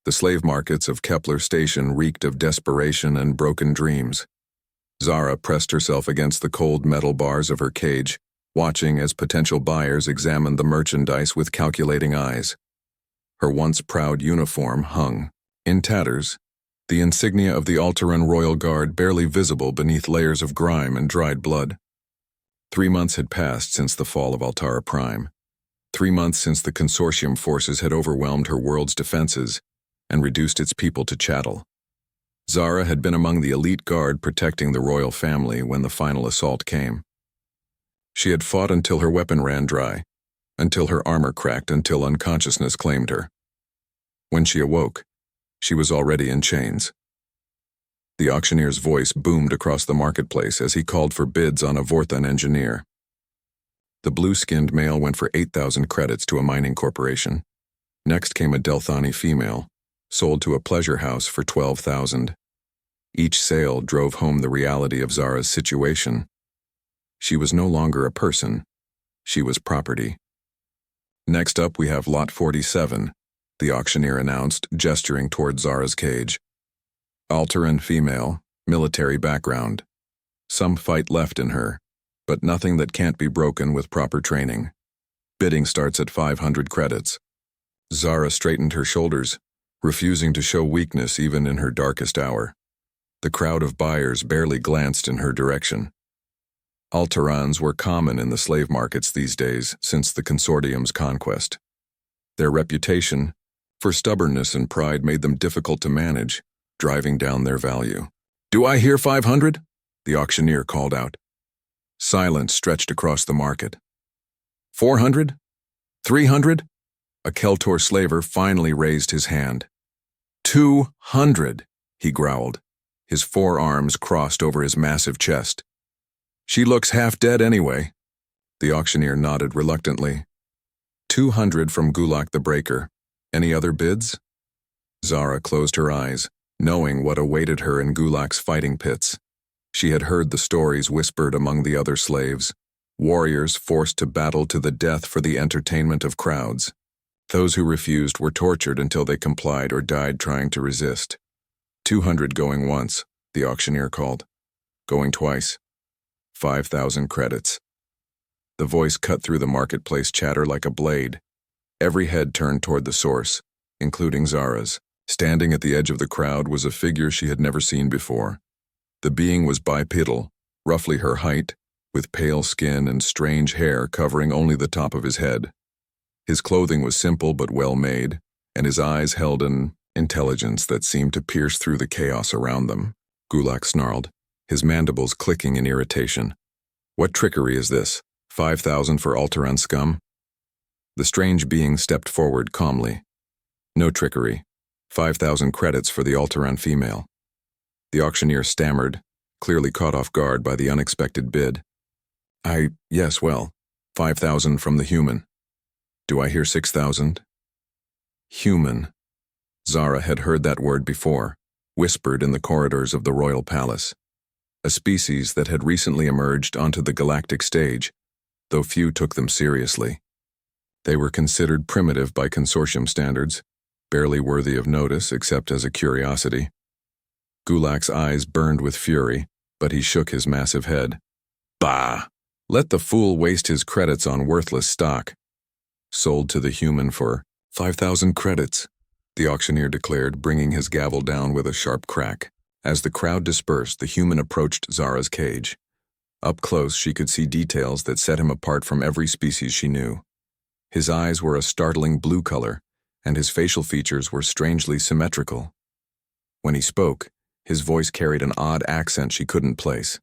The slave markets of Kepler Station reeked of desperation and broken dreams. Zara pressed herself against the cold metal bars of her cage, watching as potential buyers examined the merchandise with calculating eyes. Her once proud uniform hung, in tatters, the insignia of the Alteran Royal Guard barely visible beneath layers of grime and dried blood. 3 months had passed since the fall of Altara Prime. 3 months since the consortium forces had overwhelmed her world's defenses and reduced its people to chattel. Zara had been among the elite guard protecting the royal family when the final assault came. She had fought until her weapon ran dry, until her armor cracked, until unconsciousness claimed her. When she awoke, she was already in chains. The auctioneer's voice boomed across the marketplace as he called for bids on a Vorthan engineer. The blue-skinned male went for 8,000 credits to a mining corporation. Next came a Delthani female, sold to a pleasure house for 12,000. Each sale drove home the reality of Zara's situation. She was no longer a person. She was property. Next up we have Lot 47, the auctioneer announced, gesturing toward Zara's cage. Alteran female, military background. Some fight left in her, but nothing that can't be broken with proper training. Bidding starts at 500 credits. Zara straightened her shoulders, refusing to show weakness even in her darkest hour. The crowd of buyers barely glanced in her direction. Alterans were common in the slave markets these days since the consortium's conquest. Their reputation for stubbornness and pride made them difficult to manage, driving down their value. "Do I hear 500? The auctioneer called out. Silence stretched across the market. 400? 300? A Keltor slaver finally raised his hand. 200, he growled, his forearms crossed over his massive chest. She looks half dead anyway. The auctioneer nodded reluctantly. 200 from Gulak the Breaker. Any other bids? Zara closed her eyes, knowing what awaited her in Gulak's fighting pits. She had heard the stories whispered among the other slaves, warriors forced to battle to the death for the entertainment of crowds. Those who refused were tortured until they complied or died trying to resist. 200 going once, the auctioneer called. Going twice. 5,000 credits. The voice cut through the marketplace chatter like a blade. Every head turned toward the source, including Zara's. Standing at the edge of the crowd was a figure she had never seen before. The being was bipedal, roughly her height, with pale skin and strange hair covering only the top of his head. His clothing was simple but well-made, and his eyes held an intelligence that seemed to pierce through the chaos around them. Gulak snarled, his mandibles clicking in irritation. What trickery is this? 5,000 for Alteran scum? The strange being stepped forward calmly. No trickery. 5,000 credits for the Alteran female. The auctioneer stammered, clearly caught off guard by the unexpected bid. Yes, well, 5,000 from the human. Do I hear 6,000? Human. Zara had heard that word before, whispered in the corridors of the royal palace. A species that had recently emerged onto the galactic stage, though few took them seriously. They were considered primitive by consortium standards, barely worthy of notice except as a curiosity. Gulak's eyes burned with fury, but he shook his massive head. Bah! Let the fool waste his credits on worthless stock. Sold to the human for 5,000 credits, the auctioneer declared, bringing his gavel down with a sharp crack. As the crowd dispersed, the human approached Zara's cage. Up close, she could see details that set him apart from every species she knew. His eyes were a startling blue color, and his facial features were strangely symmetrical. When he spoke, his voice carried an odd accent she couldn't place.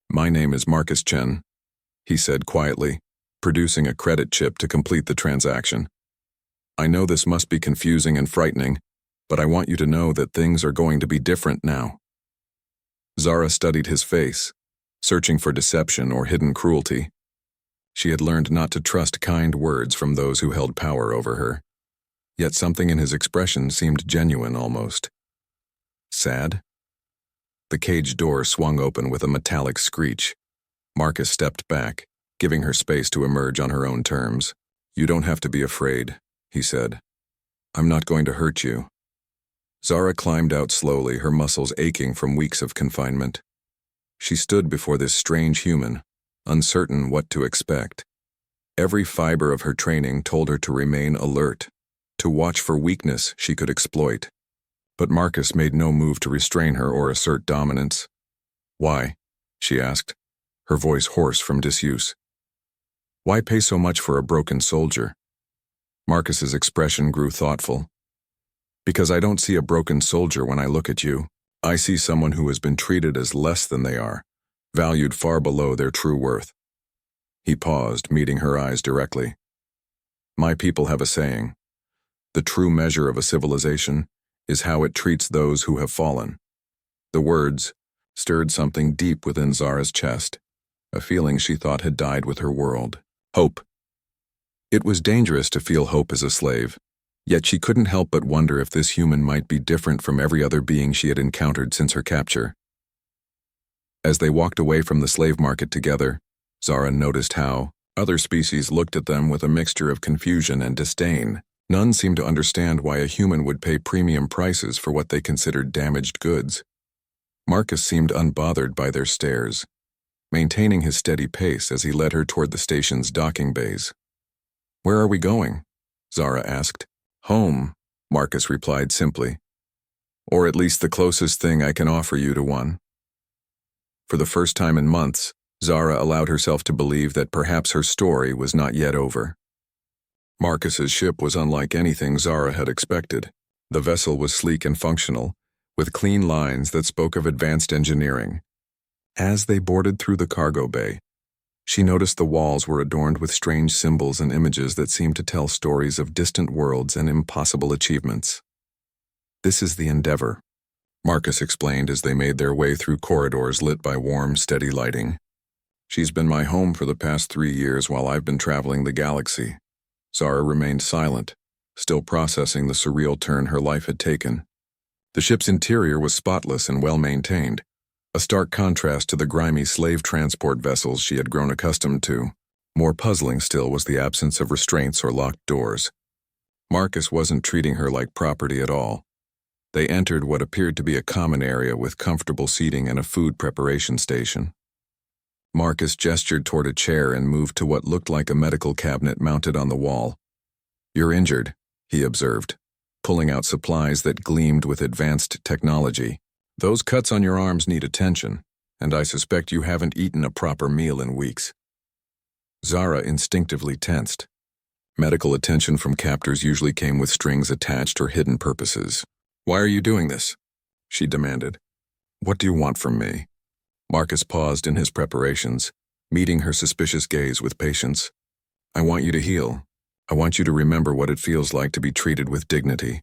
My name is Marcus Chen, he said quietly, producing a credit chip to complete the transaction. I know this must be confusing and frightening, but I want you to know that things are going to be different now. Zara studied his face, searching for deception or hidden cruelty. She had learned not to trust kind words from those who held power over her. Yet something in his expression seemed genuine almost. Sad? The cage door swung open with a metallic screech. Marcus stepped back, giving her space to emerge on her own terms. You don't have to be afraid, he said. I'm not going to hurt you, Zara climbed out slowly, her muscles aching from weeks of confinement. She stood before this strange human, uncertain what to expect. Every fiber of her training told her to remain alert, to watch for weakness she could exploit. But Marcus made no move to restrain her or assert dominance. "Why?" she asked, her voice hoarse from disuse. "Why pay so much for a broken soldier?" Marcus's expression grew thoughtful. "Because I don't see a broken soldier when I look at you. I see someone who has been treated as less than they are, valued far below their true worth." He paused, meeting her eyes directly. "My people have a saying. The true measure of a civilization is how it treats those who have fallen." The words stirred something deep within Zara's chest, a feeling she thought had died with her world. Hope. It was dangerous to feel hope as a slave, yet she couldn't help but wonder if this human might be different from every other being she had encountered since her capture. As they walked away from the slave market together, Zara noticed how other species looked at them with a mixture of confusion and disdain. None seemed to understand why a human would pay premium prices for what they considered damaged goods. Marcus seemed unbothered by their stares, maintaining his steady pace as he led her toward the station's docking bays. "Where are we going?" Zara asked. "Home," Marcus replied simply. "Or at least the closest thing I can offer you to one." For the first time in months, Zara allowed herself to believe that perhaps her story was not yet over. Marcus's ship was unlike anything Zara had expected. The vessel was sleek and functional, with clean lines that spoke of advanced engineering. As they boarded through the cargo bay, she noticed the walls were adorned with strange symbols and images that seemed to tell stories of distant worlds and impossible achievements. "This is the Endeavor," Marcus explained as they made their way through corridors lit by warm, steady lighting. "She's been my home for the past 3 years while I've been traveling the galaxy." Zara remained silent, still processing the surreal turn her life had taken. The ship's interior was spotless and well-maintained, a stark contrast to the grimy slave transport vessels she had grown accustomed to. More puzzling still was the absence of restraints or locked doors. Marcus wasn't treating her like property at all. They entered what appeared to be a common area with comfortable seating and a food preparation station. Marcus gestured toward a chair and moved to what looked like a medical cabinet mounted on the wall. "You're injured," he observed, pulling out supplies that gleamed with advanced technology. "Those cuts on your arms need attention, and I suspect you haven't eaten a proper meal in weeks." Zara instinctively tensed. Medical attention from captors usually came with strings attached or hidden purposes. "Why are you doing this?" she demanded. "What do you want from me?" Marcus paused in his preparations, meeting her suspicious gaze with patience. "I want you to heal. I want you to remember what it feels like to be treated with dignity."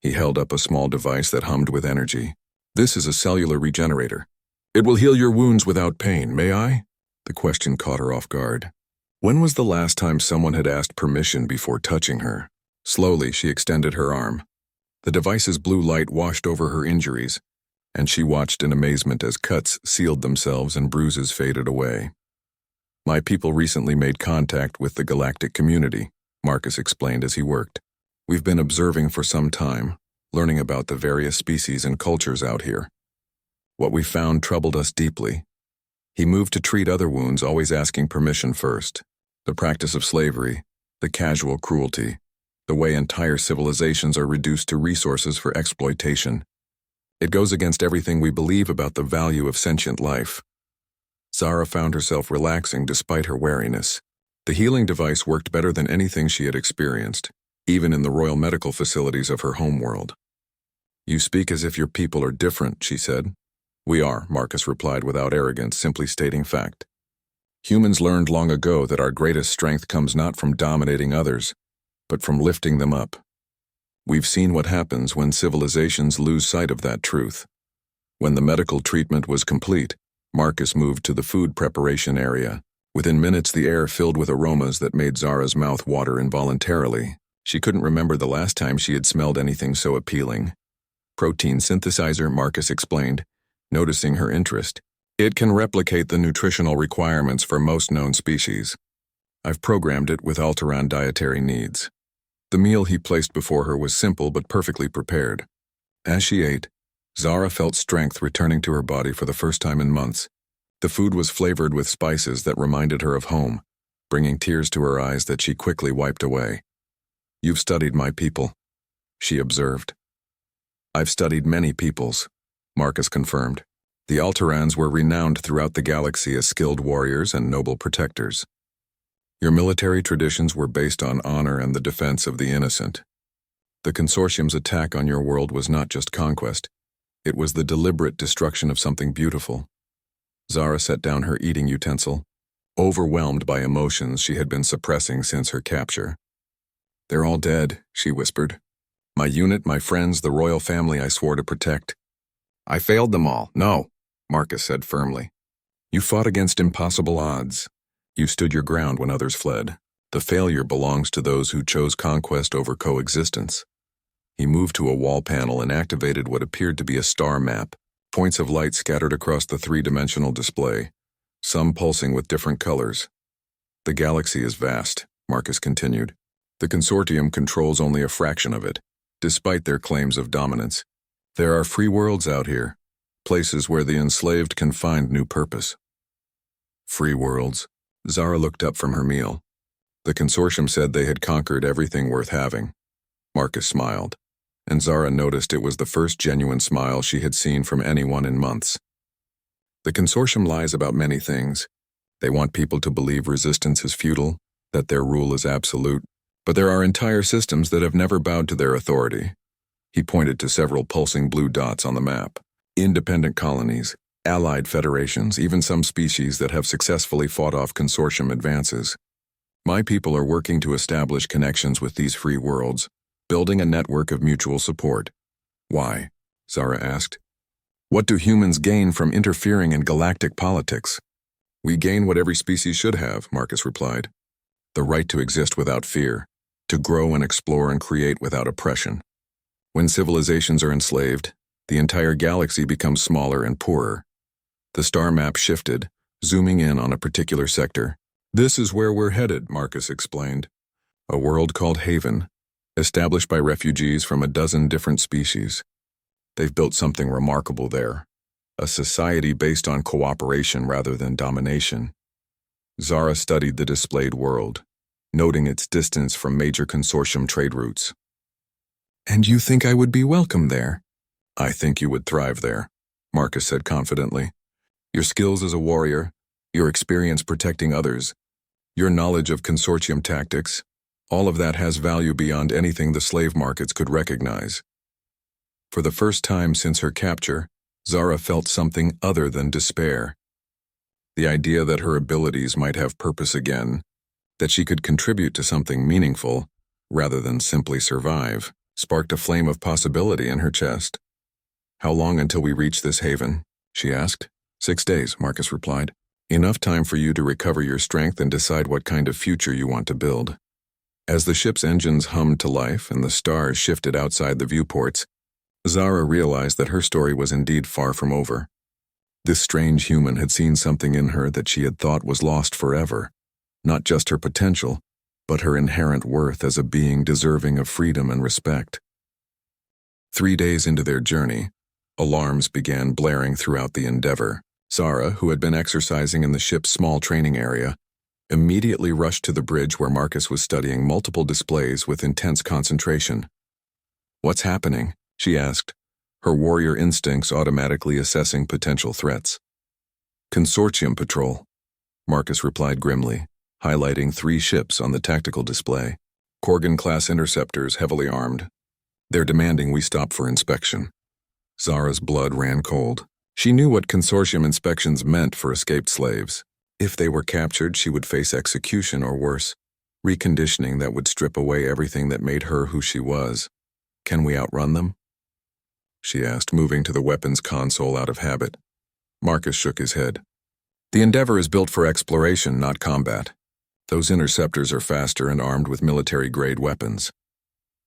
He held up a small device that hummed with energy. "This is a cellular regenerator. It will heal your wounds without pain, may I?" The question caught her off guard. When was the last time someone had asked permission before touching her? Slowly, she extended her arm. The device's blue light washed over her injuries, and she watched in amazement as cuts sealed themselves and bruises faded away. "My people recently made contact with the Galactic community," Marcus explained as he worked. "We've been observing for some time, learning about the various species and cultures out here. What we found troubled us deeply." He moved to treat other wounds, always asking permission first. The practice of slavery, the casual cruelty, the way entire civilizations are reduced to resources for exploitation. It goes against everything we believe about the value of sentient life. Zara found herself relaxing despite her wariness. The healing device worked better than anything she had experienced, even in the royal medical facilities of her homeworld. "You speak as if your people are different," she said. "We are," Marcus replied without arrogance, simply stating fact. "Humans learned long ago that our greatest strength comes not from dominating others, but from lifting them up. We've seen what happens when civilizations lose sight of that truth." When the medical treatment was complete, Marcus moved to the food preparation area. Within minutes, the air filled with aromas that made Zara's mouth water involuntarily. She couldn't remember the last time she had smelled anything so appealing. "Protein synthesizer," Marcus explained, noticing her interest. "It can replicate the nutritional requirements for most known species. I've programmed it with Alteran dietary needs." The meal he placed before her was simple but perfectly prepared. As she ate, Zara felt strength returning to her body for the first time in months. The food was flavored with spices that reminded her of home, bringing tears to her eyes that she quickly wiped away. "You've studied my people," she observed. "I've studied many peoples," Marcus confirmed. "The Alterans were renowned throughout the galaxy as skilled warriors and noble protectors. Your military traditions were based on honor and the defense of the innocent. The Consortium's attack on your world was not just conquest. It was the deliberate destruction of something beautiful." Zara set down her eating utensil, overwhelmed by emotions she had been suppressing since her capture. "They're all dead," she whispered. "My unit, my friends, the royal family I swore to protect. I failed them all." "No," Marcus said firmly. "You fought against impossible odds. You stood your ground when others fled. The failure belongs to those who chose conquest over coexistence." He moved to a wall panel and activated what appeared to be a star map, points of light scattered across the three-dimensional display, some pulsing with different colors. "The galaxy is vast," Marcus continued. "The Consortium controls only a fraction of it, despite their claims of dominance. There are free worlds out here, places where the enslaved can find new purpose." "Free worlds?" Zara looked up from her meal. "The Consortium said they had conquered everything worth having." Marcus smiled, and Zara noticed it was the first genuine smile she had seen from anyone in months. "The Consortium lies about many things. They want people to believe resistance is futile, that their rule is absolute, but there are entire systems that have never bowed to their authority." He pointed to several pulsing blue dots on the map. "Independent colonies, allied federations, even some species that have successfully fought off Consortium advances. My people are working to establish connections with these free worlds, building a network of mutual support." "Why?" Zara asked. "What do humans gain from interfering in galactic politics?" "We gain what every species should have," Marcus replied. "The right to exist without fear, to grow and explore and create without oppression. When civilizations are enslaved, the entire galaxy becomes smaller and poorer." The star map shifted, zooming in on a particular sector. "This is where we're headed," Marcus explained. "A world called Haven, established by refugees from a dozen different species. They've built something remarkable there, a society based on cooperation rather than domination." Zara studied the displayed world, noting its distance from major Consortium trade routes. "And you think I would be welcome there?" "I think you would thrive there," Marcus said confidently. "Your skills as a warrior, your experience protecting others, your knowledge of Consortium tactics, all of that has value beyond anything the slave markets could recognize." For the first time since her capture, Zara felt something other than despair. The idea that her abilities might have purpose again, that she could contribute to something meaningful, rather than simply survive, sparked a flame of possibility in her chest. "How long until we reach this haven?" she asked. 6 days, Marcus replied. "Enough time for you to recover your strength and decide what kind of future you want to build." As the ship's engines hummed to life and the stars shifted outside the viewports, Zara realized that her story was indeed far from over. This strange human had seen something in her that she had thought was lost forever, not just her potential, but her inherent worth as a being deserving of freedom and respect. 3 days into their journey, alarms began blaring throughout the Endeavor. Zara, who had been exercising in the ship's small training area, immediately rushed to the bridge where Marcus was studying multiple displays with intense concentration. "What's happening?" she asked, her warrior instincts automatically assessing potential threats. "Consortium patrol," Marcus replied grimly, highlighting 3 ships on the tactical display. Korgan-class interceptors heavily armed. "They're demanding we stop for inspection." Zara's blood ran cold. She knew what Consortium inspections meant for escaped slaves. If they were captured, she would face execution or worse, reconditioning that would strip away everything that made her who she was. "Can we outrun them?" she asked, moving to the weapons console out of habit. Marcus shook his head. "The Endeavor is built for exploration, not combat. Those interceptors are faster and armed with military-grade weapons."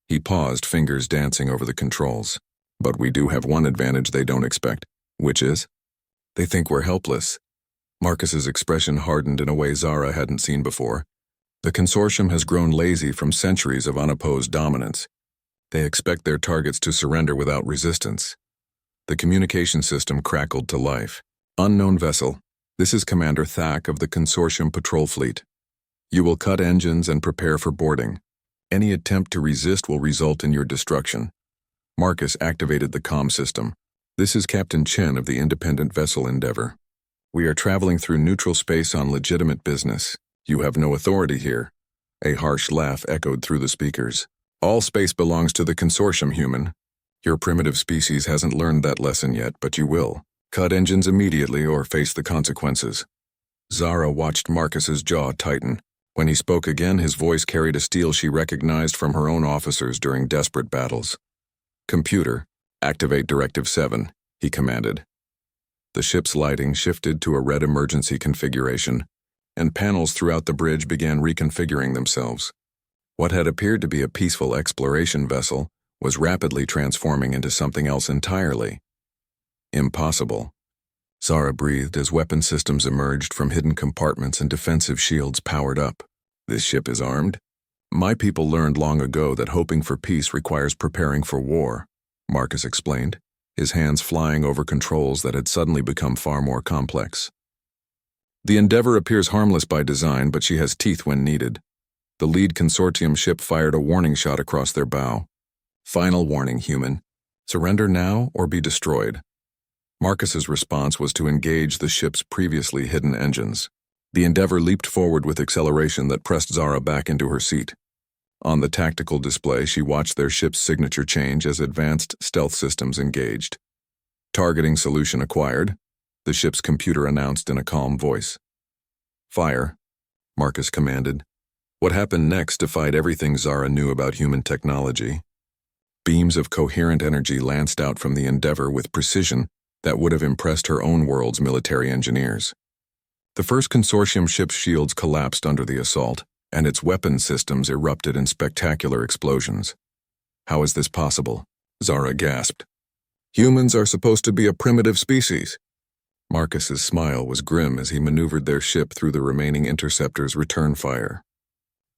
He paused, fingers dancing over the controls. "But we do have one advantage they don't expect." "Which is?" "They think we're helpless." Marcus's expression hardened in a way Zara hadn't seen before. "The Consortium has grown lazy from centuries of unopposed dominance. They expect their targets to surrender without resistance. The communication system crackled to life. Unknown vessel. This is Commander Thak of the Consortium Patrol Fleet. You will cut engines and prepare for boarding. Any attempt to resist will result in your destruction. Marcus activated the comm system. This is Captain Chen of the independent vessel Endeavor. We are traveling through neutral space on legitimate business. You have no authority here. A harsh laugh echoed through the speakers. All space belongs to the Consortium, human. Your primitive species hasn't learned that lesson yet, but you will. Cut engines immediately or face the consequences. Zara watched Marcus's jaw tighten. When he spoke again, his voice carried a steel she recognized from her own officers during desperate battles. Computer, activate Directive 7, he commanded. The ship's lighting shifted to a red emergency configuration, and panels throughout the bridge began reconfiguring themselves. What had appeared to be a peaceful exploration vessel was rapidly transforming into something else entirely. Impossible. Zara breathed as weapon systems emerged from hidden compartments and defensive shields powered up. This ship is armed? My people learned long ago that hoping for peace requires preparing for war, Marcus explained, his hands flying over controls that had suddenly become far more complex. The Endeavor appears harmless by design, but she has teeth when needed. The lead consortium ship fired a warning shot across their bow. Final warning, human. Surrender now or be destroyed. Marcus's response was to engage the ship's previously hidden engines. The Endeavor leaped forward with acceleration that pressed Zara back into her seat. On the tactical display, she watched their ship's signature change as advanced stealth systems engaged. Targeting solution acquired, the ship's computer announced in a calm voice. Fire, Marcus commanded. What happened next defied everything Zara knew about human technology. Beams of coherent energy lanced out from the Endeavor with precision that would have impressed her own world's military engineers. The first consortium ship's shields collapsed under the assault, and its weapon systems erupted in spectacular explosions. How is this possible? Zara gasped. Humans are supposed to be a primitive species. Marcus's smile was grim as he maneuvered their ship through the remaining interceptor's return fire.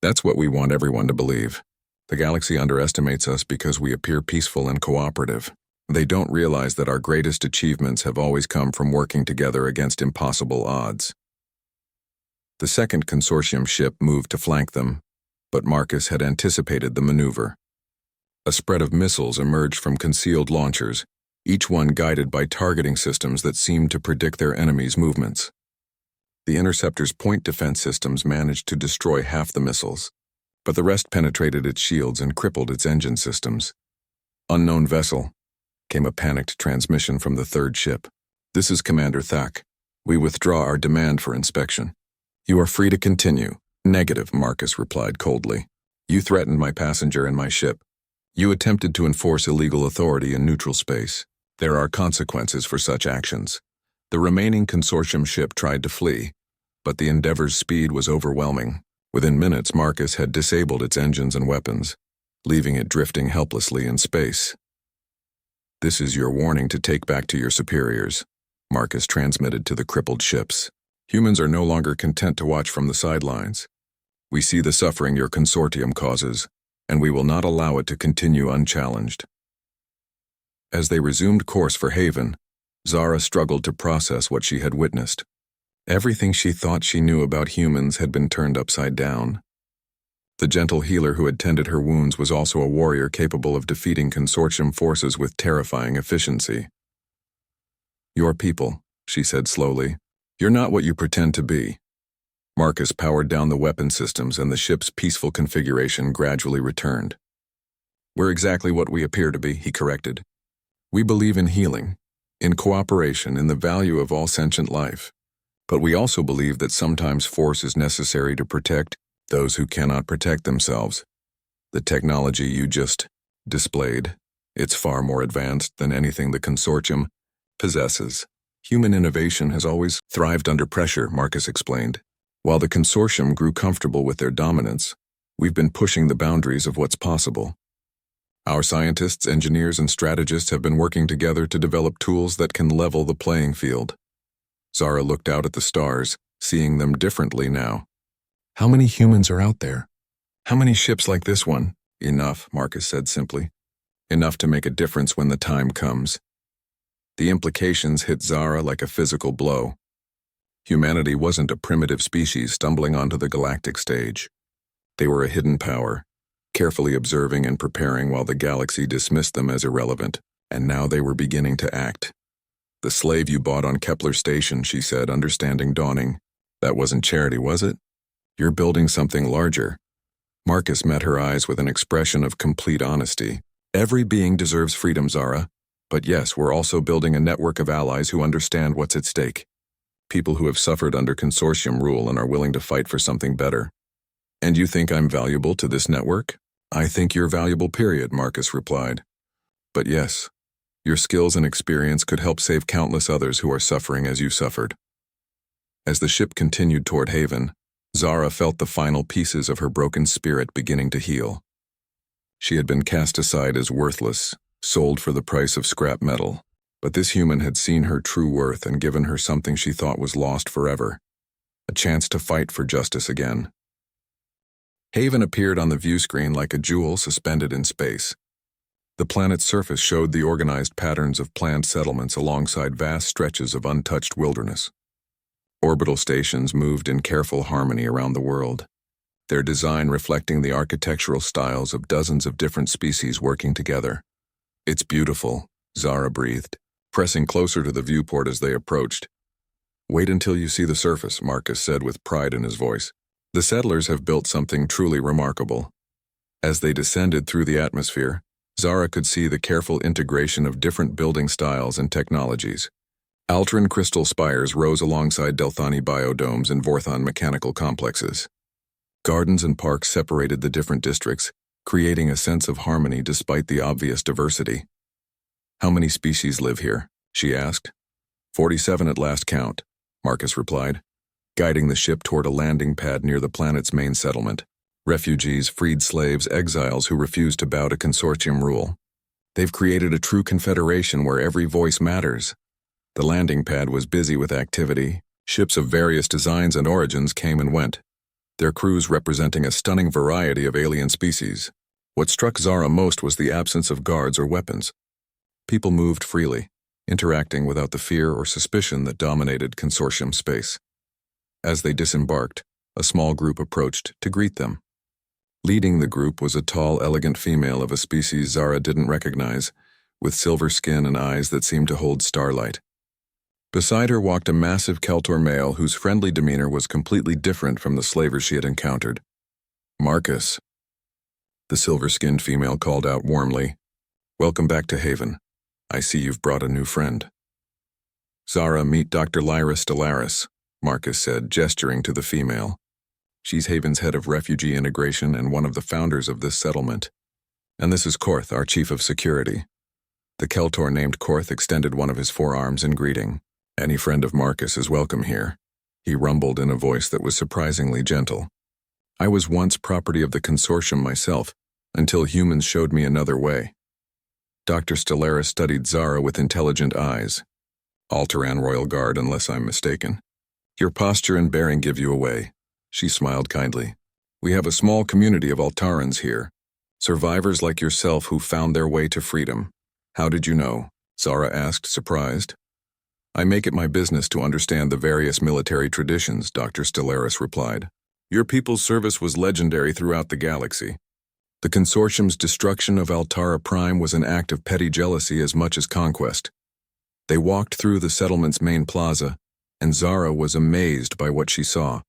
That's what we want everyone to believe. The galaxy underestimates us because we appear peaceful and cooperative. They don't realize that our greatest achievements have always come from working together against impossible odds. The second consortium ship moved to flank them, but Marcus had anticipated the maneuver. A spread of missiles emerged from concealed launchers, each one guided by targeting systems that seemed to predict their enemies' movements. The interceptor's point defense systems managed to destroy half the missiles, but the rest penetrated its shields and crippled its engine systems. Unknown vessel, came a panicked transmission from the third ship. This is Commander Thak. We withdraw our demand for inspection. You are free to continue. Negative, Marcus replied coldly. You threatened my passenger and my ship. You attempted to enforce illegal authority in neutral space. There are consequences for such actions. The remaining consortium ship tried to flee, but the Endeavor's speed was overwhelming. Within minutes, Marcus had disabled its engines and weapons, leaving it drifting helplessly in space. This is your warning to take back to your superiors, Marcus transmitted to the crippled ships. Humans are no longer content to watch from the sidelines. We see the suffering your consortium causes, and we will not allow it to continue unchallenged. As they resumed course for Haven, Zara struggled to process what she had witnessed. Everything she thought she knew about humans had been turned upside down. The gentle healer who had tended her wounds was also a warrior capable of defeating consortium forces with terrifying efficiency. Your people, she said slowly. You're not what you pretend to be. Marcus powered down the weapon systems and the ship's peaceful configuration gradually returned. We're exactly what we appear to be, he corrected. We believe in healing, in cooperation, in the value of all sentient life. But we also believe that sometimes force is necessary to protect those who cannot protect themselves. The technology you just displayed, it's far more advanced than anything the consortium possesses. Human innovation has always thrived under pressure, Marcus explained. While the consortium grew comfortable with their dominance, we've been pushing the boundaries of what's possible. Our scientists, engineers, and strategists have been working together to develop tools that can level the playing field. Zara looked out at the stars, seeing them differently now. How many humans are out there? How many ships like this one? Enough, Marcus said simply. enough to make a difference when the time comes. The implications hit Zara like a physical blow. Humanity wasn't a primitive species stumbling onto the galactic stage. They were a hidden power, carefully observing and preparing while the galaxy dismissed them as irrelevant, and now they were beginning to act. "The slave you bought on Kepler Station," she said, understanding dawning. "That wasn't charity, was it? You're building something larger." Marcus met her eyes with an expression of complete honesty. "Every being deserves freedom, Zara. But yes, we're also building a network of allies who understand what's at stake. People who have suffered under consortium rule and are willing to fight for something better." "And you think I'm valuable to this network?" "I think you're valuable, period," Marcus replied. "But yes, your skills and experience could help save countless others who are suffering as you suffered." As the ship continued toward Haven, Zara felt the final pieces of her broken spirit beginning to heal. She had been cast aside as worthless, sold for the price of scrap metal, but this human had seen her true worth and given her something she thought was lost forever, a chance to fight for justice again. Haven appeared on the view screen like a jewel suspended in space. The planet's surface showed the organized patterns of planned settlements alongside vast stretches of untouched wilderness. Orbital stations moved in careful harmony around the world, their design reflecting the architectural styles of dozens of different species working together. "It's beautiful," Zara breathed, pressing closer to the viewport as they approached. "Wait until you see the surface," Marcus said with pride in his voice. "The settlers have built something truly remarkable." As they descended through the atmosphere, Zara could see the careful integration of different building styles and technologies. Altran crystal spires rose alongside Delthani biodomes and Vorthon mechanical complexes. Gardens and parks separated the different districts, creating a sense of harmony despite the obvious diversity. "How many species live here?" she asked. 47 at last count," Marcus replied, guiding the ship toward a landing pad near the planet's main settlement. Refugees, freed slaves, exiles who refused to bow to consortium rule. They've created a true confederation where every voice matters. The landing pad was busy with activity. Ships of various designs and origins came and went, their crews representing a stunning variety of alien species. What struck Zara most was the absence of guards or weapons. People moved freely, interacting without the fear or suspicion that dominated consortium space. As they disembarked, a small group approached to greet them. Leading the group was a tall, elegant female of a species Zara didn't recognize, with silver skin and eyes that seemed to hold starlight. Beside her walked a massive Keltor male whose friendly demeanor was completely different from the slavers she had encountered. "Marcus," the silver-skinned female called out warmly. "Welcome back to Haven. I see you've brought a new friend." "Zara, meet Dr. Lyra Stellaris," Marcus said, gesturing to the female. "She's Haven's head of refugee integration and one of the founders of this settlement. And this is Korth, our chief of security." The Keltor named Korth extended one of his forearms in greeting. "Any friend of Marcus is welcome here," he rumbled in a voice that was surprisingly gentle. "I was once property of the consortium myself, until humans showed me another way." Dr. Stellaris studied Zara with intelligent eyes. "Alteran Royal Guard, unless I'm mistaken. Your posture and bearing give you away." She smiled kindly. "We have a small community of Altarans here, survivors like yourself who found their way to freedom." "How did you know?" Zara asked, surprised. "I make it my business to understand the various military traditions," Dr. Stellaris replied. "Your people's service was legendary throughout the galaxy. The consortium's destruction of Altara Prime was an act of petty jealousy as much as conquest." They walked through the settlement's main plaza, and Zara was amazed by what she saw.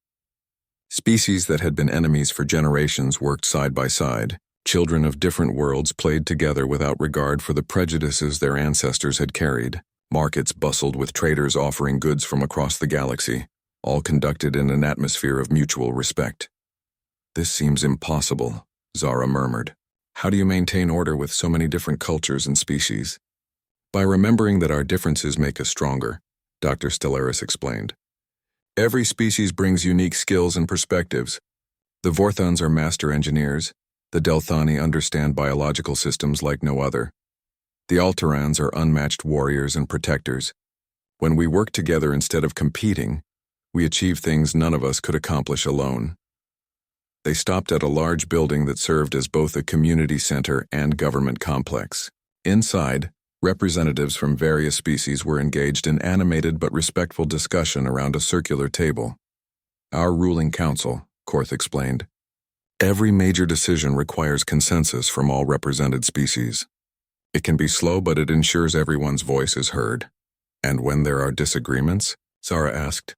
Species that had been enemies for generations worked side by side. Children of different worlds played together without regard for the prejudices their ancestors had carried. Markets bustled with traders offering goods from across the galaxy, all conducted in an atmosphere of mutual respect. "This seems impossible," Zara murmured. "How do you maintain order with so many different cultures and species?" "By remembering that our differences make us stronger," Dr. Stellaris explained. "Every species brings unique skills and perspectives. The Vorthons are master engineers. The Delthani understand biological systems like no other. The Alterans are unmatched warriors and protectors. When we work together instead of competing, we achieve things none of us could accomplish alone." They stopped at a large building that served as both a community center and government complex. Inside, representatives from various species were engaged in animated but respectful discussion around a circular table. Our ruling council, Korth explained. Every major decision requires consensus from all represented species. It can be slow, but it ensures everyone's voice is heard. And when there are disagreements, Zara asked,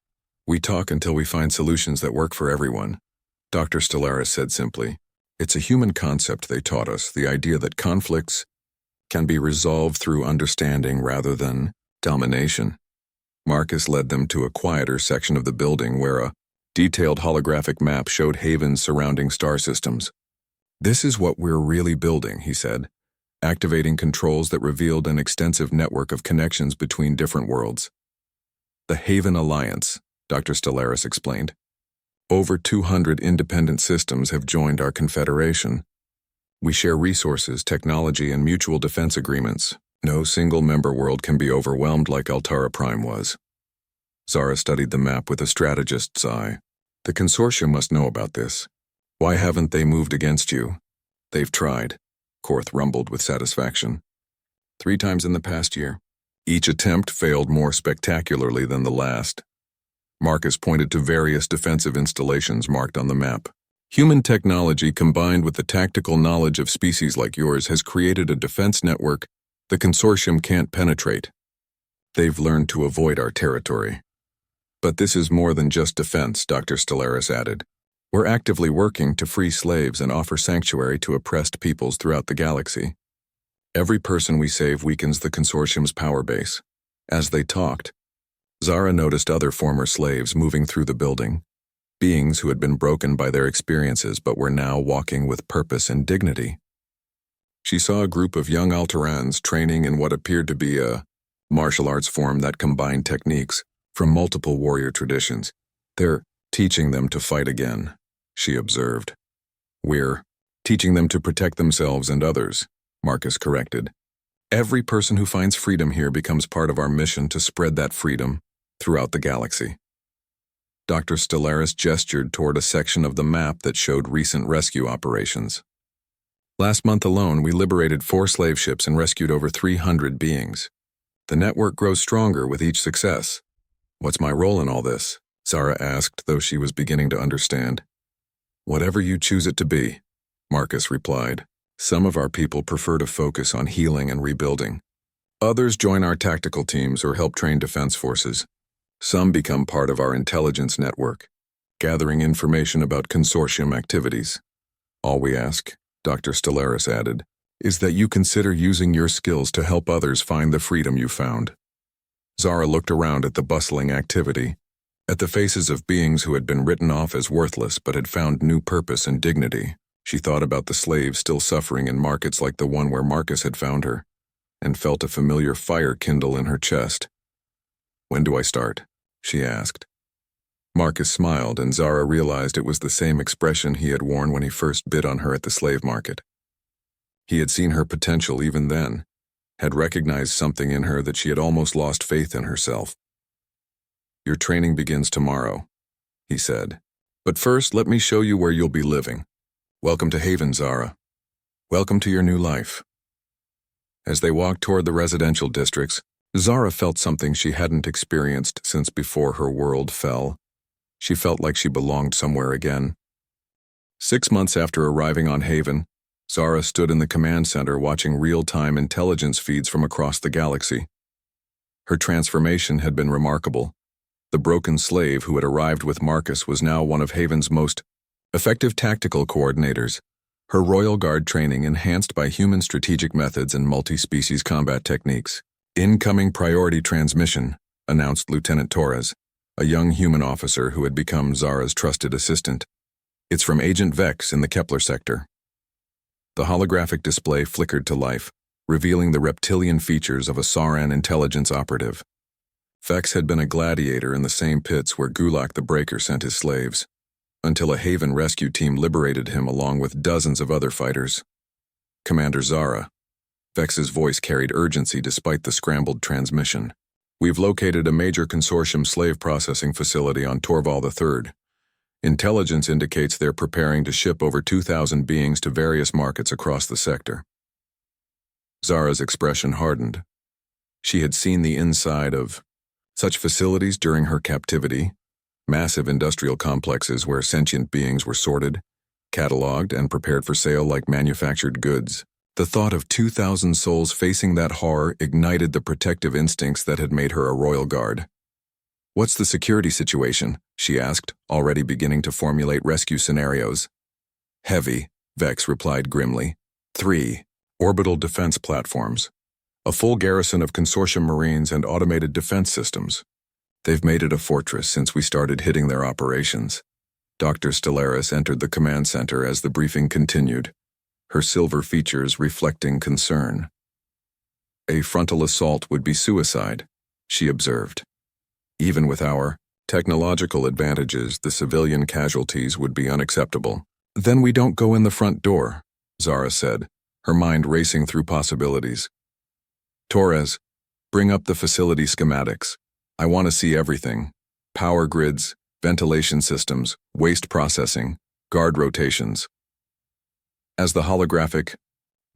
we talk until we find solutions that work for everyone. Dr. Stellaris said simply, it's a human concept they taught us, the idea that conflicts can be resolved through understanding rather than domination. Marcus led them to a quieter section of the building where a detailed holographic map showed Haven's surrounding star systems. This is what we're really building, he said, activating controls that revealed an extensive network of connections between different worlds. The Haven Alliance, Dr. Stellaris explained. Over 200 independent systems have joined our confederation. We share resources, technology, and mutual defense agreements. No single member world can be overwhelmed like Altara Prime was. Zara studied the map with a strategist's eye. The consortium must know about this. Why haven't they moved against you? They've tried, Korth rumbled with satisfaction. 3 times in the past year. Each attempt failed more spectacularly than the last. Marcus pointed to various defensive installations marked on the map. Human technology combined with the tactical knowledge of species like yours has created a defense network the consortium can't penetrate. They've learned to avoid our territory. But this is more than just defense, Dr. Stellaris added. We're actively working to free slaves and offer sanctuary to oppressed peoples throughout the galaxy. Every person we save weakens the consortium's power base. As they talked, Zara noticed other former slaves moving through the building. Beings who had been broken by their experiences but were now walking with purpose and dignity. She saw a group of young Alterans training in what appeared to be a martial arts form that combined techniques from multiple warrior traditions. They're teaching them to fight again, she observed. We're teaching them to protect themselves and others, Marcus corrected. Every person who finds freedom here becomes part of our mission to spread that freedom throughout the galaxy. Dr. Stellaris gestured toward a section of the map that showed recent rescue operations. Last month alone, we liberated 4 slave ships and rescued over 300 beings. The network grows stronger with each success. What's my role in all this? Zara asked, though she was beginning to understand. Whatever you choose it to be, Marcus replied. Some of our people prefer to focus on healing and rebuilding. Others join our tactical teams or help train defense forces. Some become part of our intelligence network, gathering information about consortium activities. All we ask, Dr. Stellaris added, is that you consider using your skills to help others find the freedom you found. Zara looked around at the bustling activity, at the faces of beings who had been written off as worthless but had found new purpose and dignity. She thought about the slaves still suffering in markets like the one where Marcus had found her, and felt a familiar fire kindle in her chest. When do I start? She asked. Marcus smiled, and Zara realized it was the same expression he had worn when he first bid on her at the slave market. He had seen her potential even then, had recognized something in her that she had almost lost faith in herself. Your training begins tomorrow, he said. But first, let me show you where you'll be living. Welcome to Haven, Zara. Welcome to your new life. As they walked toward the residential districts, Zara felt something she hadn't experienced since before her world fell. She felt like she belonged somewhere again. 6 months after arriving on Haven, Zara stood in the command center watching real-time intelligence feeds from across the galaxy. Her transformation had been remarkable. The broken slave who had arrived with Marcus was now one of Haven's most effective tactical coordinators, her Royal Guard training enhanced by human strategic methods and multi-species combat techniques. Incoming priority transmission, announced Lieutenant Torres, a young human officer who had become Zara's trusted assistant. It's from Agent Vex in the Kepler sector. The holographic display flickered to life, revealing the reptilian features of a Sauran intelligence operative. Vex had been a gladiator in the same pits where Gulak the Breaker sent his slaves, until a Haven rescue team liberated him along with dozens of other fighters. Commander Zara. Vex's voice carried urgency despite the scrambled transmission. We've located a major consortium slave processing facility on Torval III. Intelligence indicates they're preparing to ship over 2,000 beings to various markets across the sector. Zara's expression hardened. She had seen the inside of such facilities during her captivity, massive industrial complexes where sentient beings were sorted, cataloged, and prepared for sale like manufactured goods. The thought of 2,000 souls facing that horror ignited the protective instincts that had made her a royal guard. "What's the security situation?" she asked, already beginning to formulate rescue scenarios. "Heavy," Vex replied grimly. 3 orbital defense platforms. A full garrison of consortium marines and automated defense systems. They've made it a fortress since we started hitting their operations. Dr. Stellaris entered the command center as the briefing continued, her silver features reflecting concern. "A frontal assault would be suicide," she observed. "Even with our technological advantages, the civilian casualties would be unacceptable." "Then we don't go in the front door," Zara said, her mind racing through possibilities. "Torres, bring up the facility schematics. I want to see everything. Power grids, ventilation systems, waste processing, guard rotations." As the holographic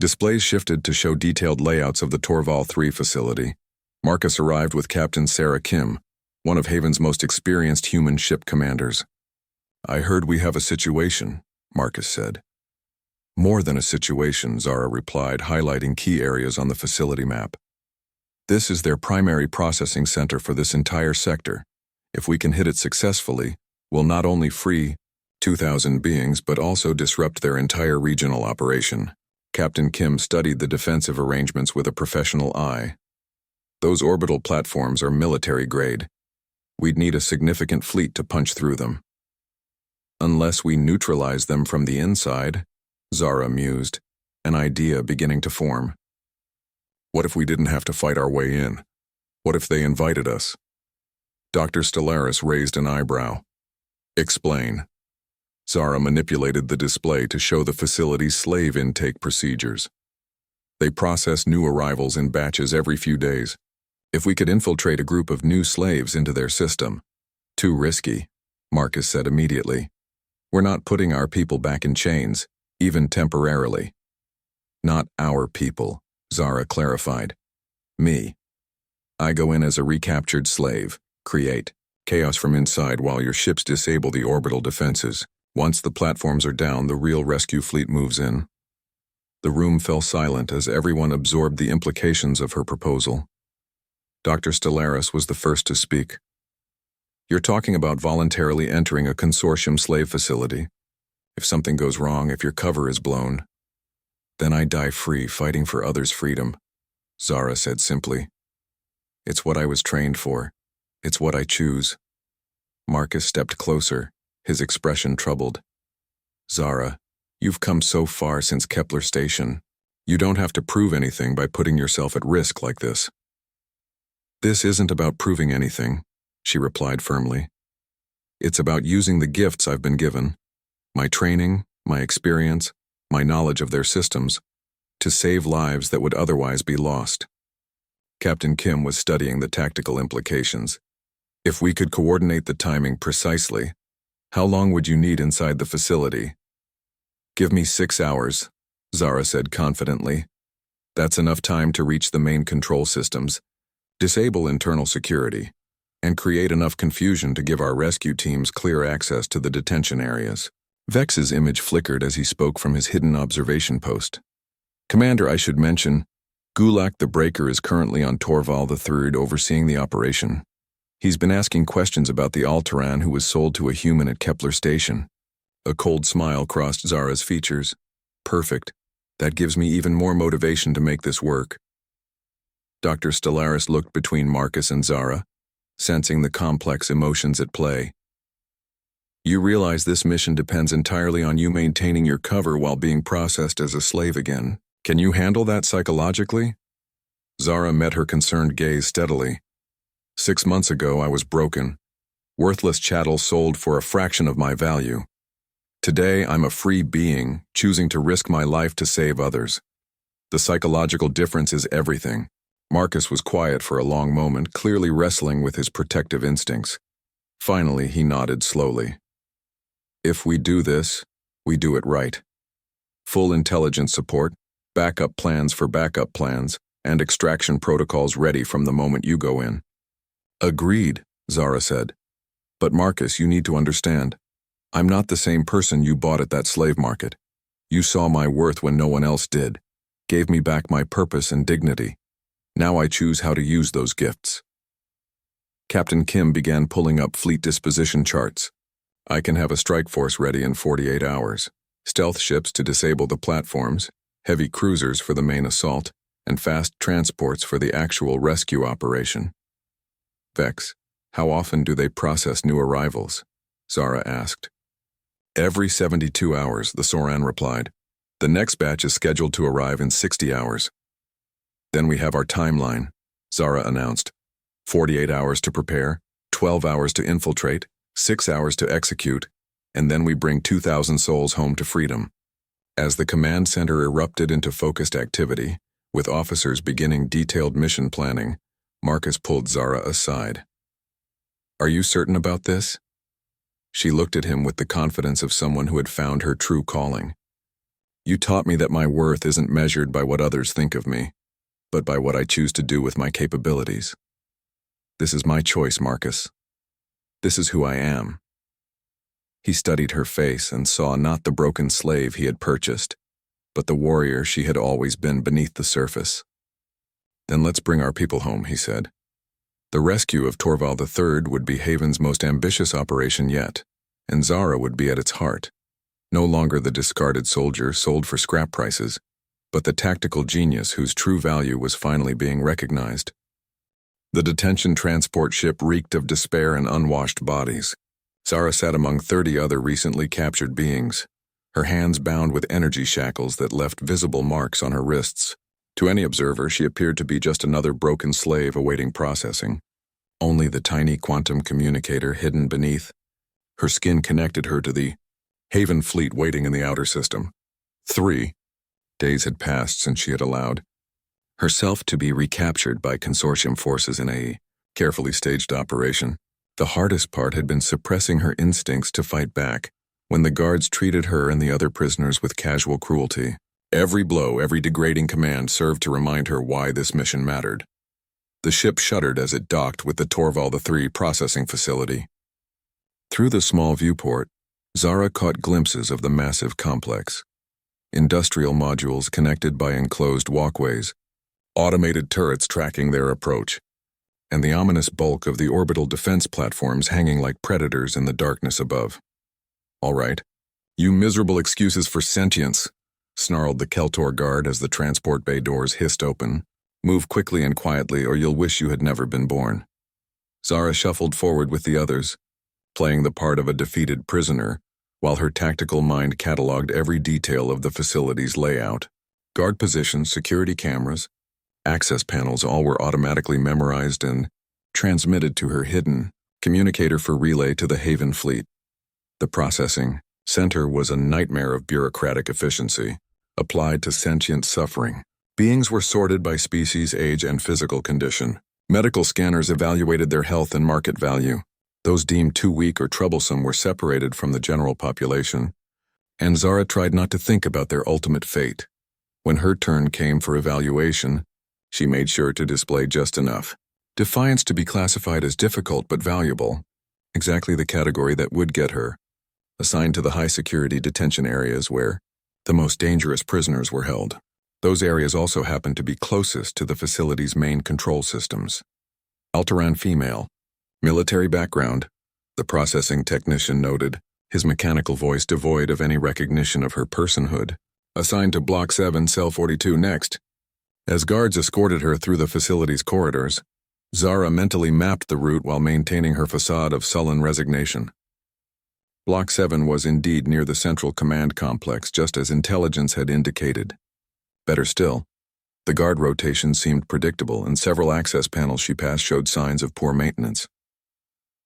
displays shifted to show detailed layouts of the Torval 3 facility, Marcus arrived with Captain Sarah Kim, one of Haven's most experienced human ship commanders. "I heard we have a situation," Marcus said. "More than a situation," Zara replied, highlighting key areas on the facility map. "This is their primary processing center for this entire sector. If we can hit it successfully, we'll not only free 2,000 beings but also disrupt their entire regional operation." Captain Kim studied the defensive arrangements with a professional eye. "Those orbital platforms are military grade. We'd need a significant fleet to punch through them." "Unless we neutralize them from the inside," Zara mused, an idea beginning to form. "What if we didn't have to fight our way in? What if they invited us?" Dr. Stellaris raised an eyebrow. "Explain." Zara manipulated the display to show the facility's slave intake procedures. "They process new arrivals in batches every few days. If we could infiltrate a group of new slaves into their system." "Too risky," Marcus said immediately. "We're not putting our people back in chains, even temporarily." "Not our people," Zara clarified. "Me. I go in as a recaptured slave, create chaos from inside while your ships disable the orbital defenses. Once the platforms are down, the real rescue fleet moves in." The room fell silent as everyone absorbed the implications of her proposal. Dr. Stellaris was the first to speak. "You're talking about voluntarily entering a consortium slave facility. If something goes wrong, if your cover is blown, then I die free fighting for others' freedom," Zara said simply. "It's what I was trained for. It's what I choose." Marcus stepped closer, his expression troubled. "Zara, you've come so far since Kepler Station. You don't have to prove anything by putting yourself at risk like this." "This isn't about proving anything," she replied firmly. "It's about using the gifts I've been given, my training, my experience, my knowledge of their systems, to save lives that would otherwise be lost." Captain Kim was studying the tactical implications. "If we could coordinate the timing precisely, how long would you need inside the facility?" "Give me 6 hours," Zara said confidently. "That's enough time to reach the main control systems, disable internal security, and create enough confusion to give our rescue teams clear access to the detention areas." Vex's image flickered as he spoke from his hidden observation post. "Commander, I should mention, Gulak the Breaker is currently on Torval III overseeing the operation. He's been asking questions about the Altaran who was sold to a human at Kepler Station." A cold smile crossed Zara's features. "Perfect. That gives me even more motivation to make this work." Dr. Stellaris looked between Marcus and Zara, sensing the complex emotions at play. "You realize this mission depends entirely on you maintaining your cover while being processed as a slave again. Can you handle that psychologically?" Zara met her concerned gaze steadily. 6 months ago I was broken, worthless chattel sold for a fraction of my value. Today I'm a free being, choosing to risk my life to save others. The psychological difference is everything." Marcus was quiet for a long moment, clearly wrestling with his protective instincts. Finally, he nodded slowly. If we do this, we do it right. Full intelligence support, backup plans for backup plans, and extraction protocols ready from the moment you go in. Agreed, Zara said. But Marcus, you need to understand. I'm not the same person you bought at that slave market. You saw my worth when no one else did, gave me back my purpose and dignity. Now I choose how to use those gifts. Captain Kim began pulling up fleet disposition charts. I can have a strike force ready in 48 hours, stealth ships to disable the platforms, heavy cruisers for the main assault, and fast transports for the actual rescue operation. Vex, how often do they process new arrivals? Zara asked. Every 72 hours, the Soran replied. The next batch is scheduled to arrive in 60 hours. Then we have our timeline, Zara announced. 48 hours to prepare, 12 hours to infiltrate, 6 hours to execute, and then we bring 2,000 souls home to freedom. As the command center erupted into focused activity, with officers beginning detailed mission planning, Marcus pulled Zara aside. Are you certain about this? She looked at him with the confidence of someone who had found her true calling. You taught me that my worth isn't measured by what others think of me, but by what I choose to do with my capabilities. This is my choice, Marcus. This is who I am. He studied her face and saw not the broken slave he had purchased, but the warrior she had always been beneath the surface. Then let's bring our people home, he said. The rescue of Torval III would be Haven's most ambitious operation yet, and Zara would be at its heart. No longer the discarded soldier sold for scrap prices, but the tactical genius whose true value was finally being recognized. The detention transport ship reeked of despair and unwashed bodies. Zara sat among 30 other recently captured beings, her hands bound with energy shackles that left visible marks on her wrists. To any observer, she appeared to be just another broken slave awaiting processing. Only the tiny quantum communicator hidden beneath. Her skin connected her to the Haven fleet waiting in the outer system. 3 days had passed since she had allowed herself to be recaptured by consortium forces in a carefully staged operation. The hardest part had been suppressing her instincts to fight back when the guards treated her and the other prisoners with casual cruelty. Every blow, every degrading command served to remind her why this mission mattered. The ship shuddered as it docked with the Torval III processing facility. Through the small viewport, Zara caught glimpses of the massive complex. Industrial modules connected by enclosed walkways, automated turrets tracking their approach, and the ominous bulk of the orbital defense platforms hanging like predators in the darkness above. All right, you miserable excuses for sentience, snarled the Keltor guard as the transport bay doors hissed open. Move quickly and quietly or you'll wish you had never been born. Zara shuffled forward with the others, playing the part of a defeated prisoner, while her tactical mind cataloged every detail of the facility's layout. Guard positions, security cameras, access panels all were automatically memorized and transmitted to her hidden communicator for relay to the Haven fleet. The processing center was a nightmare of bureaucratic efficiency, applied to sentient suffering. Beings were sorted by species, age, and physical condition. Medical scanners evaluated their health and market value. Those deemed too weak or troublesome were separated from the general population, and Zara tried not to think about their ultimate fate. When her turn came for evaluation, she made sure to display just enough defiance to be classified as difficult but valuable, exactly the category that would get her assigned to the high-security detention areas where the most dangerous prisoners were held. Those areas also happened to be closest to the facility's main control systems. Altaran female, military background, the processing technician noted, his mechanical voice devoid of any recognition of her personhood. Assigned to Block 7, Cell 42 next. As guards escorted her through the facility's corridors, Zara mentally mapped the route while maintaining her facade of sullen resignation. Block 7 was indeed near the central command complex, just as intelligence had indicated. Better still, the guard rotation seemed predictable, and several access panels she passed showed signs of poor maintenance.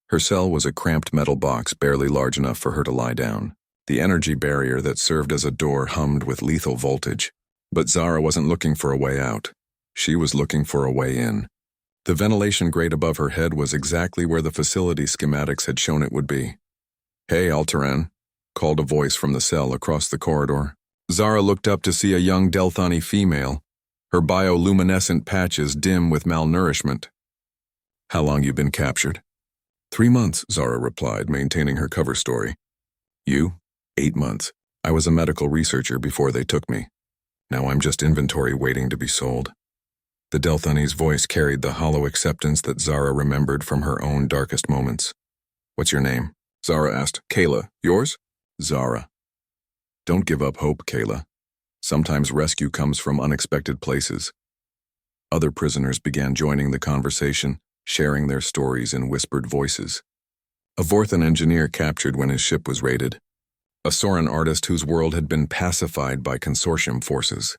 Her cell was a cramped metal box barely large enough for her to lie down. The energy barrier that served as a door hummed with lethal voltage. But Zara wasn't looking for a way out. She was looking for a way in. The ventilation grate above her head was exactly where the facility schematics had shown it would be. Hey, Altaran. called a voice from the cell across the corridor. Zara looked up to see a young Delthani female, her bioluminescent patches dim with malnourishment. "How long you been captured?" 3 months, Zara replied, maintaining her cover story. "You? 8 months. I was a medical researcher before they took me. Now I'm just inventory waiting to be sold." The Delthani's voice carried the hollow acceptance that Zara remembered from her own darkest moments. "What's your name?" Zara asked. "Kayla. Yours?" "Zara." "Don't give up hope, Kayla. Sometimes rescue comes from unexpected places." Other prisoners began joining the conversation, sharing their stories in whispered voices. A Vorthan engineer captured when his ship was raided. A Soran artist whose world had been pacified by consortium forces.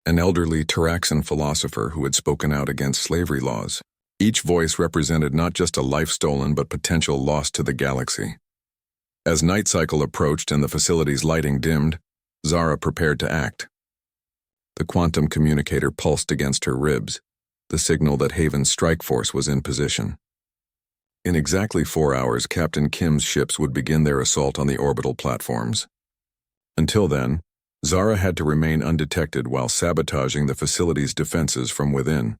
An elderly Taraxan philosopher who had spoken out against slavery laws. Each voice represented not just a life stolen but potential loss to the galaxy. As night cycle approached and the facility's lighting dimmed, Zara prepared to act. The quantum communicator pulsed against her ribs, the signal that Haven's strike force was in position. In exactly 4 hours, Captain Kim's ships would begin their assault on the orbital platforms. Until then, Zara had to remain undetected while sabotaging the facility's defenses from within.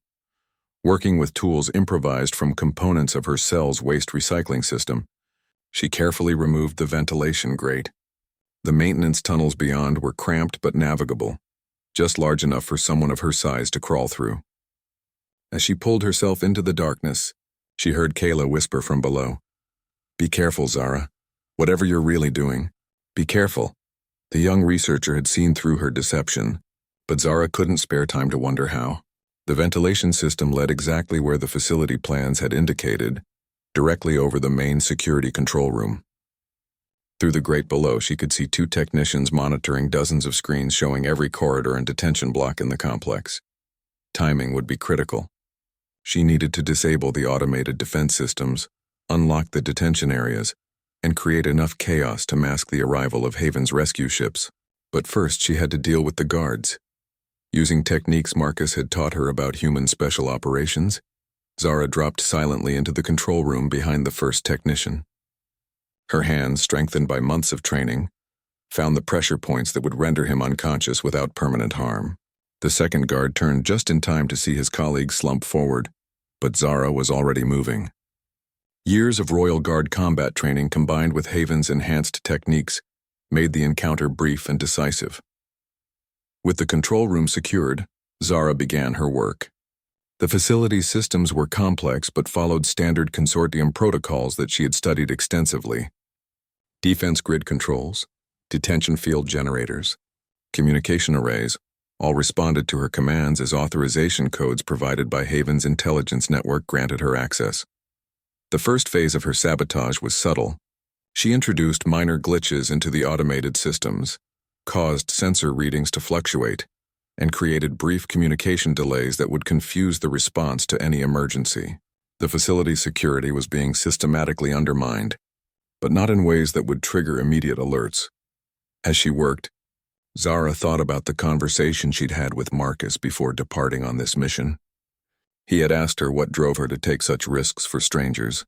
Working with tools improvised from components of her cell's waste recycling system, she carefully removed the ventilation grate. The maintenance tunnels beyond were cramped but navigable, just large enough for someone of her size to crawl through. As she pulled herself into the darkness, she heard Kayla whisper from below. "Be careful, Zara. Whatever you're really doing, be careful." The young researcher had seen through her deception, but Zara couldn't spare time to wonder how. The ventilation system led exactly where the facility plans had indicated, directly over the main security control room. Through the grate below, she could see 2 technicians monitoring dozens of screens showing every corridor and detention block in the complex. Timing would be critical. She needed to disable the automated defense systems, unlock the detention areas, and create enough chaos to mask the arrival of Haven's rescue ships. But first, she had to deal with the guards. Using techniques Marcus had taught her about human special operations, Zara dropped silently into the control room behind the first technician. Her hands, strengthened by months of training, found the pressure points that would render him unconscious without permanent harm. The second guard turned just in time to see his colleague slump forward, but Zara was already moving. Years of Royal Guard combat training combined with Haven's enhanced techniques made the encounter brief and decisive. With the control room secured, Zara began her work. The facility's systems were complex but followed standard consortium protocols that she had studied extensively. Defense grid controls, detention field generators, communication arrays, all responded to her commands as authorization codes provided by Haven's intelligence network granted her access. The first phase of her sabotage was subtle. She introduced minor glitches into the automated systems, caused sensor readings to fluctuate, and created brief communication delays that would confuse the response to any emergency. The facility's security was being systematically undermined, but not in ways that would trigger immediate alerts. As she worked, Zara thought about the conversation she'd had with Marcus before departing on this mission. He had asked her what drove her to take such risks for strangers.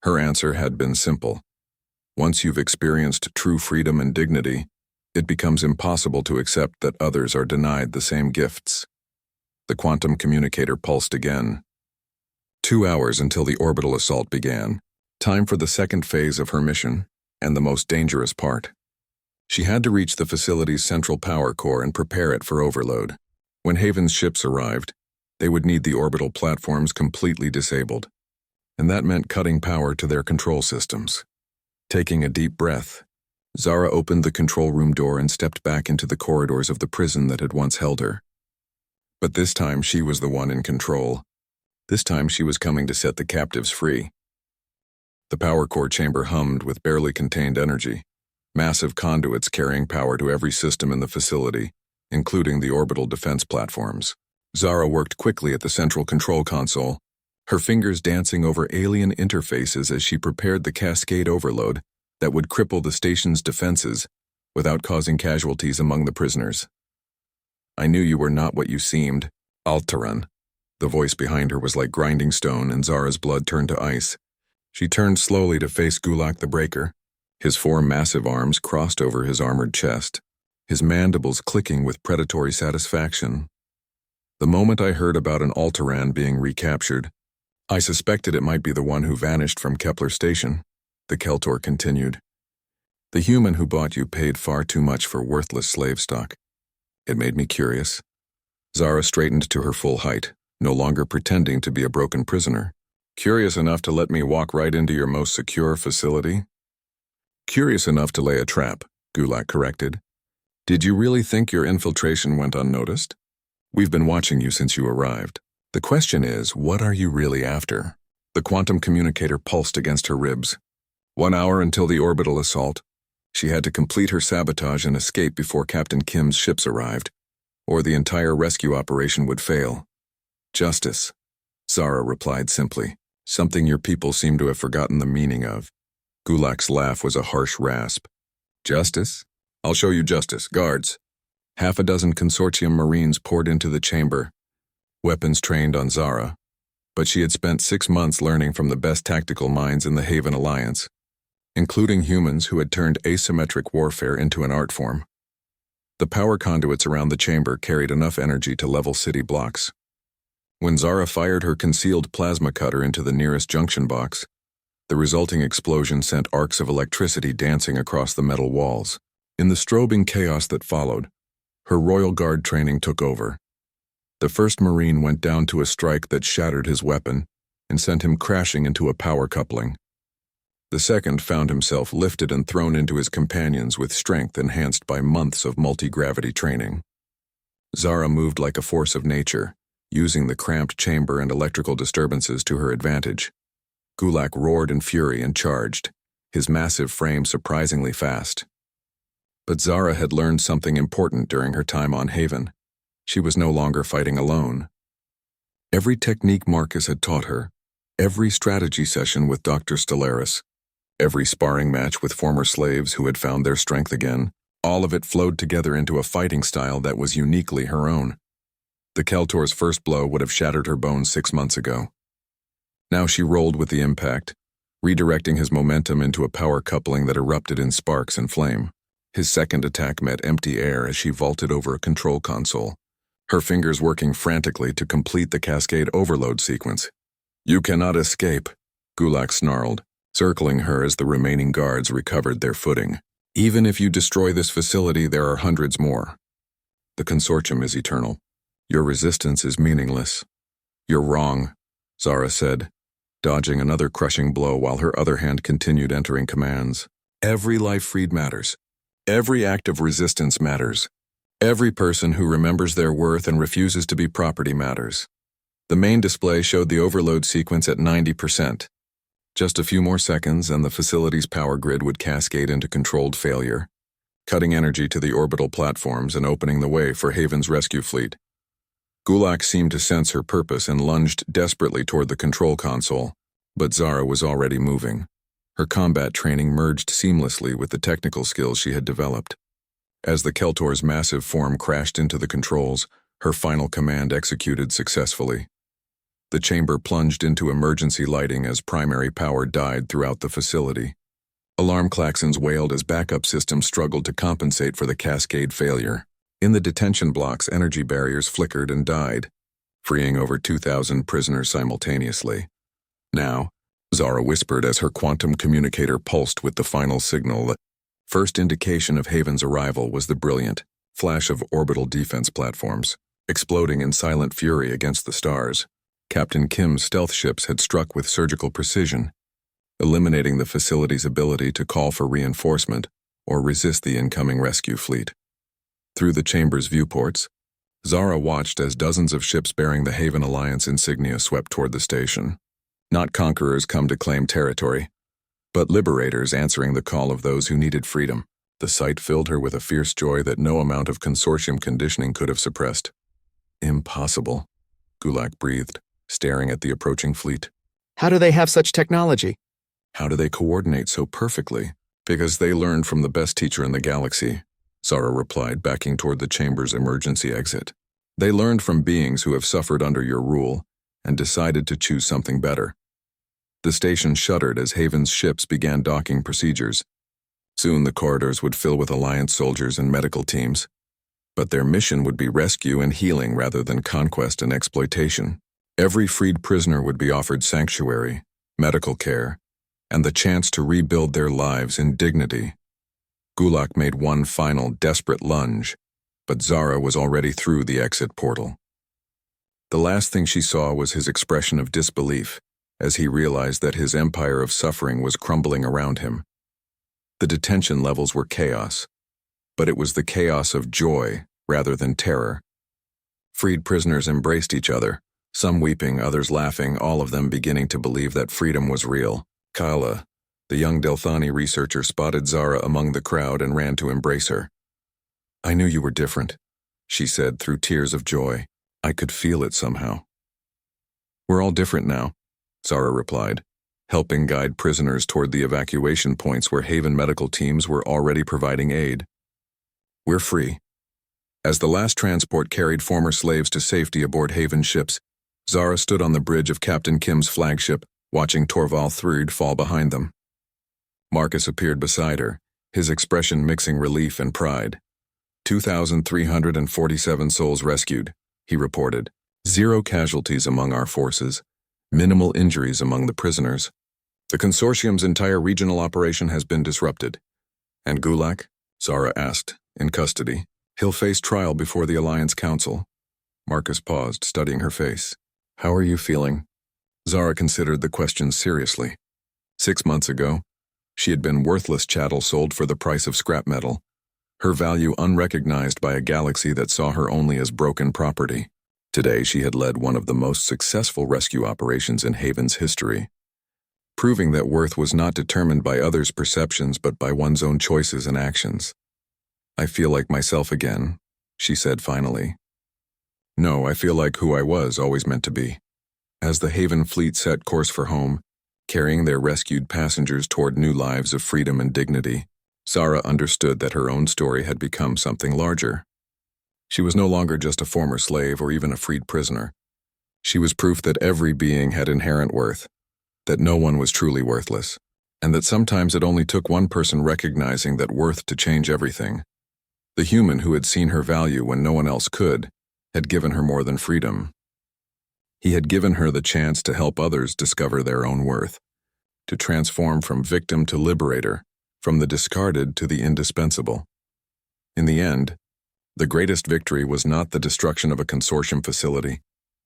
Her answer had been simple. Once you've experienced true freedom and dignity, it becomes impossible to accept that others are denied the same gifts. The quantum communicator pulsed again. 2 hours until the orbital assault began. Time for the second phase of her mission, and the most dangerous part. She had to reach the facility's central power core and prepare it for overload. When Haven's ships arrived, they would need the orbital platforms completely disabled, and that meant cutting power to their control systems. Taking a deep breath, Zara opened the control room door and stepped back into the corridors of the prison that had once held her. But this time she was the one in control. This time she was coming to set the captives free. The power core chamber hummed with barely contained energy, massive conduits carrying power to every system in the facility, including the orbital defense platforms. Zara worked quickly at the central control console, her fingers dancing over alien interfaces as she prepared the cascade overload that would cripple the station's defenses without causing casualties among the prisoners. "I knew you were not what you seemed, Alteran." The voice behind her was like grinding stone, and Zara's blood turned to ice. She turned slowly to face Gulak the Breaker, His four massive arms crossed over his armored chest, his mandibles clicking with predatory satisfaction. The moment I heard about an Alteran being recaptured, I suspected it might be the one who vanished from Kepler Station, the Keltor continued. The human who bought you paid far too much for worthless slave stock. It made me curious. Zara straightened to her full height, no longer pretending to be a broken prisoner. Curious enough to let me walk right into your most secure facility? Curious enough to lay a trap, Gulak corrected. Did you really think your infiltration went unnoticed? We've been watching you since you arrived. The question is, what are you really after? The quantum communicator pulsed against her ribs. 1 hour until the orbital assault. She had to complete her sabotage and escape before Captain Kim's ships arrived, or the entire rescue operation would fail. Justice, Zara replied simply, something your people seem to have forgotten the meaning of. Gulak's laugh was a harsh rasp. Justice? I'll show you justice. Guards. Half a dozen consortium Marines poured into the chamber, weapons trained on Zara, but she had spent 6 months learning from the best tactical minds in the Haven Alliance, including humans who had turned asymmetric warfare into an art form. The power conduits around the chamber carried enough energy to level city blocks. When Zara fired her concealed plasma cutter into the nearest junction box, the resulting explosion sent arcs of electricity dancing across the metal walls. In the strobing chaos that followed, her Royal Guard training took over. The first Marine went down to a strike that shattered his weapon and sent him crashing into a power coupling. The second found himself lifted and thrown into his companions with strength enhanced by months of multi-gravity training. Zara moved like a force of nature, using the cramped chamber and electrical disturbances to her advantage. Gulak roared in fury and charged, his massive frame surprisingly fast. But Zara had learned something important during her time on Haven. She was no longer fighting alone. Every technique Marcus had taught her, every strategy session with Dr. Stellaris, every sparring match with former slaves who had found their strength again, all of it flowed together into a fighting style that was uniquely her own. The Keltor's first blow would have shattered her bones 6 months ago. Now she rolled with the impact, redirecting his momentum into a power coupling that erupted in sparks and flame. His second attack met empty air as she vaulted over a control console, her fingers working frantically to complete the cascade overload sequence. You cannot escape, Gulak snarled, circling her as the remaining guards recovered their footing. Even if you destroy this facility, there are hundreds more. The consortium is eternal. Your resistance is meaningless. You're wrong, Zara said, dodging another crushing blow while her other hand continued entering commands. Every life freed matters. Every act of resistance matters. Every person who remembers their worth and refuses to be property matters. The main display showed the overload sequence at 90%. Just a few more seconds and the facility's power grid would cascade into controlled failure, cutting energy to the orbital platforms and opening the way for Haven's rescue fleet. Gulak seemed to sense her purpose and lunged desperately toward the control console, but Zara was already moving. Her combat training merged seamlessly with the technical skills she had developed. As the Keltor's massive form crashed into the controls, her final command executed successfully. The chamber plunged into emergency lighting as primary power died throughout the facility. Alarm klaxons wailed as backup systems struggled to compensate for the cascade failure. In the detention blocks, energy barriers flickered and died, freeing over 2,000 prisoners simultaneously. Now, Zara whispered as her quantum communicator pulsed with the final signal. The first indication of Haven's arrival was the brilliant flash of orbital defense platforms, exploding in silent fury against the stars. Captain Kim's stealth ships had struck with surgical precision, eliminating the facility's ability to call for reinforcement or resist the incoming rescue fleet. Through the chamber's viewports, Zara watched as dozens of ships bearing the Haven Alliance insignia swept toward the station. Not conquerors come to claim territory, but liberators answering the call of those who needed freedom. The sight filled her with a fierce joy that no amount of consortium conditioning could have suppressed. Impossible, Gulak breathed, staring at the approaching fleet. How do they have such technology? How do they coordinate so perfectly? Because they learned from the best teacher in the galaxy, Zara replied, backing toward the chamber's emergency exit. They learned from beings who have suffered under your rule and decided to choose something better. The station shuddered as Haven's ships began docking procedures, Soon the corridors would fill with Alliance soldiers and medical teams, but their mission would be rescue and healing rather than conquest and exploitation. Every freed prisoner would be offered sanctuary, medical care, and the chance to rebuild their lives in dignity. Gulak made one final desperate lunge, but Zara was already through the exit portal. The last thing she saw was his expression of disbelief as he realized that his empire of suffering was crumbling around him. The detention levels were chaos, but it was the chaos of joy rather than terror. Freed prisoners embraced each other, some weeping, others laughing, all of them beginning to believe that freedom was real. Kala, the young Delthani researcher, spotted Zara among the crowd and ran to embrace her. "I knew you were different," she said through tears of joy. "I could feel it somehow." "We're all different now," Zara replied, helping guide prisoners toward the evacuation points where Haven medical teams were already providing aid. "We're free." As the last transport carried former slaves to safety aboard Haven ships, Zara stood on the bridge of Captain Kim's flagship, watching Torval Thrud fall behind them. Marcus appeared beside her, his expression mixing relief and pride. 2,347 souls rescued, he reported. 0 casualties among our forces, minimal injuries among the prisoners. The consortium's entire regional operation has been disrupted. And Gulak? Zara asked, in custody. He'll face trial before the Alliance Council. Marcus paused, studying her face. How are you feeling? Zara considered the question seriously. 6 months ago, she had been worthless chattel sold for the price of scrap metal, her value unrecognized by a galaxy that saw her only as broken property. Today she had led one of the most successful rescue operations in Haven's history, proving that worth was not determined by others' perceptions but by one's own choices and actions. I feel like myself again, she said finally. No, I feel like who I was always meant to be. As the Haven fleet set course for home, carrying their rescued passengers toward new lives of freedom and dignity, Zara understood that her own story had become something larger. She was no longer just a former slave or even a freed prisoner. She was proof that every being had inherent worth, that no one was truly worthless, and that sometimes it only took one person recognizing that worth to change everything. The human who had seen her value when no one else could had given her more than freedom. He had given her the chance to help others discover their own worth, to transform from victim to liberator, from the discarded to the indispensable. In the end, the greatest victory was not the destruction of a consortium facility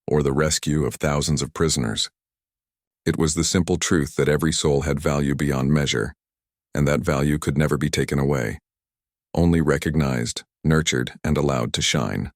or the rescue of thousands of prisoners. It was the simple truth that every soul had value beyond measure, and that value could never be taken away, only recognized, nurtured, and allowed to shine.